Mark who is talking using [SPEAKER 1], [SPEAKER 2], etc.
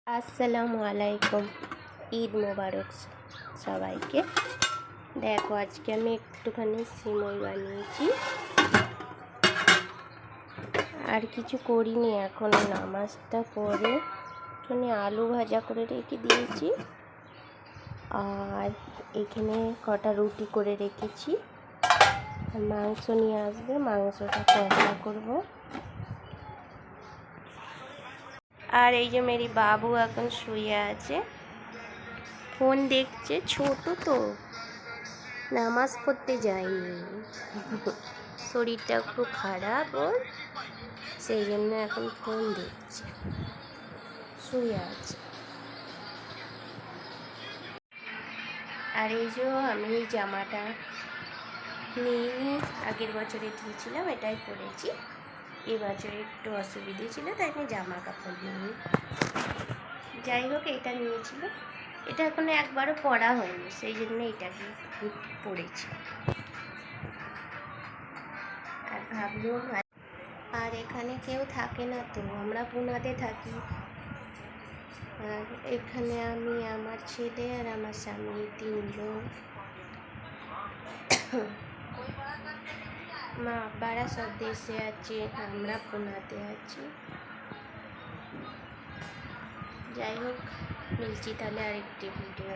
[SPEAKER 1] আসসালামু আলাইকুম। ঈদ মোবারক সবাইকে। দেখো আজকে আমি একটুখানি সিমই বানিয়েছি, আর কিছু করিনি। এখন নামাজটা পড়ে একটুখানি আলু ভাজা করে রেখে দিয়েছি, আর এখানে কটা রুটি করে রেখেছি। মাংস নিয়ে আসবে, মাংসটা কষা করব। আর এই যে মেরি বাবু এখন শুয়ে আছে, ফোন দেখছে। ছোট তো, নামাজ পড়তে যায়নি, শরীরটা একটু খারাপ ওর, সেই জন্য এখন ফোন দেখছে, শুয়ে আছে। আর এই যে আমি এই জামাটা নিয়ে আগের বছরে দিয়েছিলাম, এটাই পরেছি। এবছরে একটু অসুবিধে ছিল, তাই আমি জামা কাপড় নিইনি। যাই হোক, এটা নিয়েছিল, এটা এখনো একবারও পরা হয়নি, সেই জন্য এটাকে পরেছি। আর ভাবলাম, আর এখানে কেউ থাকে না তো, আমরা পুনাতে থাকি। আর এখানে আমি, আমার ছেলে আর আমার স্বামী, তিনজন। মা আব্বারা সব দেশে আছে, আমরা পুনাতে আছি। যাই হোক, মিলছি তাহলে আরেকটি ভিডিও।